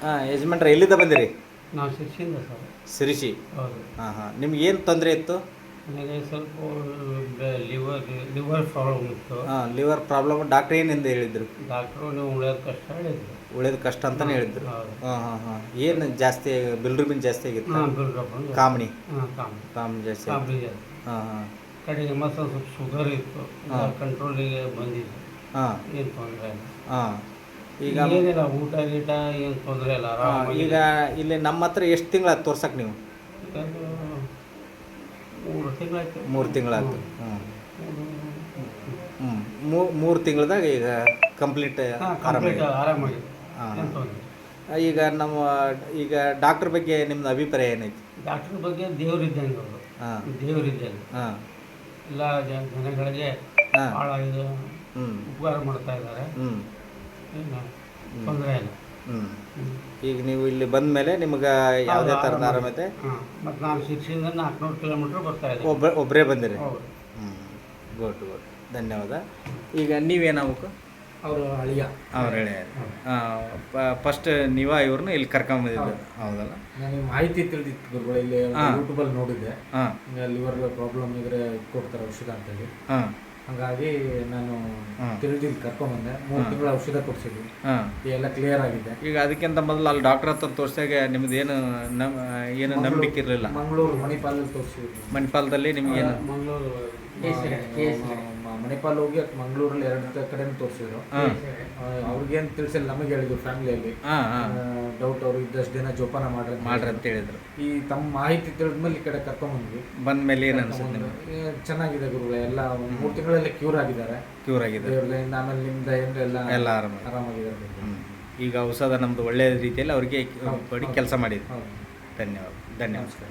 ಹಾಂ ಯಜಮಾನ್ರೆ ಎಲ್ಲಿಂದ ಬಂದಿರಿ? ನಾವು ಶಿರ್ಸಿಯಿಂದ ಸರ್. ಸಿರಿಸಿ. ಹೌದು. ಹಾಂ ಹಾಂ ನಿಮ್ಗೆ ಏನು ತೊಂದರೆ ಇತ್ತು? ನನಗೆ ಸ್ವಲ್ಪ ಲಿವರ್ ಪ್ರಾಬ್ಲಮ್ ಇತ್ತು. ಹಾಂ ಲಿವರ್ ಪ್ರಾಬ್ಲಮ್. ಡಾಕ್ಟ್ರ್ ಏನಿಂದ ಹೇಳಿದ್ರು? ಡಾಕ್ಟ್ರು ನೀವು ಉಳಿಯೋದು ಕಷ್ಟ ಹೇಳಿದ್ರು. ಉಳಿಯೋದು ಕಷ್ಟ ಅಂತಲೇ ಹೇಳಿದ್ರು. ಹೌದು. ಹಾಂ ಹಾಂ ಹಾಂ ಏನು ಜಾಸ್ತಿ ಬಿಲ್ರುಬಿನ್ ಜಾಸ್ತಿ ಆಗಿತ್ತು? ಹಾಂ ಬಿಲ್ರಪ್ಪ. ಕಾಮಣಿ ಹಾಂ ಕಾಮಣಿ ಕಾಮಣಿ ಜಾಸ್ತಿ ಆಗಿತ್ತು. ಕಾಮಣಿ ಜಾಸ್ತಿ. ಹಾಂ ಹಾಂ ಕಡೆಗೆ ಮತ್ತೆ ಸ್ವಲ್ಪ ಶುಗರ್ ಇತ್ತು. ಹಾಂ. ಕಂಟ್ರೋಲಿಗೆ ಬಂದಿದೆ. ಹಾಂ ಏನು ತೊಂದರೆ ಇಲ್ಲ. ಹಾಂ ಈಗ ಏನಿಲ್ಲ, ಊಟ ಗೀಟ ಏನು ತೊಂದರೆ ಇಲ್ಲ, ಆರಾಮಾಗಿ. ಈಗ ಇಲ್ಲಿ ನಮ್ಮ ಹತ್ರ ಎಷ್ಟು ತಿಂಗಳಾಯ್ತು ತೋರ್ಸಕ್ಕೆ ನೀವು? ಈಗ ಅದು 3 ತಿಂಗಳಾಯ್ತು. 3 ತಿಂಗಳಾಯ್ತು. ಹ್ಞೂ 3 ತಿಂಗಳದಾಗ ಈಗ ಕಂಪ್ಲೀಟ್ ಕಂಪ್ಲೀಟ್ ಆರಾಮಾಗಿ. ಹಾಂ ಏನು ತೊಂದರೆ ಇಲ್ಲ. ಈಗ ಡಾಕ್ಟ್ರ್ ಬಗ್ಗೆ ನಿಮ್ದು ಅಭಿಪ್ರಾಯ ಏನೈತಿ? ಡಾಕ್ಟ್ರ್ ಬಗ್ಗೆ ದೇವರಿದ್ದಂಗೆ ಅವರು. ಹಾಂ ದೇವರಿದ್ದಂಗೆ ಹಾಂ ಎಲ್ಲ ಜನಗಳಿಗೆ ಹಾಂ ಭಾಳ ಇದು ಹ್ಞೂ ಉಪಕಾರ ಮಾಡ್ತಾ ಇದ್ದಾರೆ. ಹ್ಞೂ ಏನು ತೊಂದರೆ ಇಲ್ಲ. ಹ್ಞೂ ಈಗ ನೀವು ಇಲ್ಲಿ ಬಂದ ಮೇಲೆ ನಿಮ್ಗೆ ಯಾವುದೇ ಥರದ ಆರಾಮೈತೆ? ಹಾಂ, ಮತ್ತು ನಾನು ಶಿರ್ಸಿಯಿಂದ 400 ಕಿಲೋಮೀಟ್ರ್ ಬರ್ತಾ ಇದ್ದೆ. ಒಬ್ಬರೇ ಬಂದಿರಿ? ಹೌದು. ಹ್ಞೂ ಗುಡ್ ಗುಡ್, ಧನ್ಯವಾದ. ಈಗ ನೀವೇನಾಗಬೇಕು? ಅವರು ಅಳಿಯ. ಅವ್ರು ಹೇಳಿ ಫಸ್ಟ್ ನೀವ ಇವ್ರನ್ನ ಇಲ್ಲಿ ಕರ್ಕೊಂಬಂದಿದ್ದು ಹೌದಲ್ಲ? ನನಗೆ ಮಾಹಿತಿ ತಿಳಿದಿತ್ತು ಗುರುಗಳು, ಇಲ್ಲಿ ಹಾಂ. ಯೂಟ್ಯೂಬಲ್ಲಿ ನೋಡಿದ್ದೆ. ಹಾಂ ಲಿವರ್ ಪ್ರಾಬ್ಲಮ್ ಇದ್ರೆ ಕೊಡ್ತಾರೆ ಔಷಧ ಅಂತೇಳಿ. ಹಾಂ ಹಾಗಾಗಿ ನಾನು ಹಾಂ. ತಿಳಿದಿದ್ದು ಕರ್ಕೊಂಬಂದೆ. 3 ತಿಂಗಳ ಔಷಧ ಕೊಡ್ಸಿದ್ವಿ, ಹಾಂ ಎಲ್ಲ ಕ್ಲಿಯರ್ ಆಗಿದೆ. ಈಗ ಅದಕ್ಕಿಂತ ಮೊದಲು ಅಲ್ಲಿ ಡಾಕ್ಟ್ರ್ ಹತ್ರ ತೋರಿಸಿದಾಗ ನಿಮ್ದು ಏನು ನಂಬಿಕೆ ಇರಲಿಲ್ಲ? ಮಂಗಳೂರು ಮಣಿಪಾಲಲ್ಲಿ ತೋರಿಸಿದ್ವಿ. ಮಣಿಪಾಲದಲ್ಲಿ ನಿಮಗೇನು? ಮಂಗಳೂರು ಮಣಿಪಾಲ್ ಹೋಗಿ ಮಂಗಳೂರಲ್ಲಿ 2 ಕಡೆನೂ ತೋರಿಸಿದ್ರು. ಹಾಂ ಅವ್ರಿಗೇನು ತಿಳಿಸಿಲ್ಲ, ನಮಗೆ ಹೇಳಿದ್ರು ಫ್ಯಾಮಿಲಿಯಲ್ಲಿ ಹಾಂ ಹಾಂ ಡೌಟ್. ಅವರು ಇದ್ದಷ್ಟು ದಿನ ಜೋಪಾನ ಮಾಡ್ರಿ ಅಂತ ಹೇಳಿದ್ರು. ಈ ತಮ್ಮ ಮಾಹಿತಿ ತಿಳಿದ್ಮೇಲೆ ಈ ಕಡೆ ಕರ್ಕೊಂಬಂದ್ವಿ. ಬಂದ ಮೇಲೆ ಏನು ಅನ್ಸುತ್ತೆ ನಿಮ್ಗೆ? ಚೆನ್ನಾಗಿದೆ ಗುರುಗಳೇ, ಎಲ್ಲ 3 ತಿಂಗಳಲ್ಲಿ ಕ್ಯೂರ್ ಆಗಿದ್ದಾರೆ. ಕ್ಯೂರ್ ಆಗಿದೆ ದೇವ್ರಿಂದ. ಆಮೇಲೆ ನಿಮ್ದ ಎಲ್ಲ ಆರಾಮಾಗಿದ್ದಾರೆ. ಈಗ ಔಷಧ ನಮ್ಮದು ಒಳ್ಳೆಯ ರೀತಿಯಲ್ಲಿ ಅವ್ರಿಗೆ ಕೊಡಿ ಕೆಲಸ ಮಾಡಿದ್ವಿ. ಹೌದು. ಧನ್ಯವಾದ. ನಮಸ್ಕಾರ.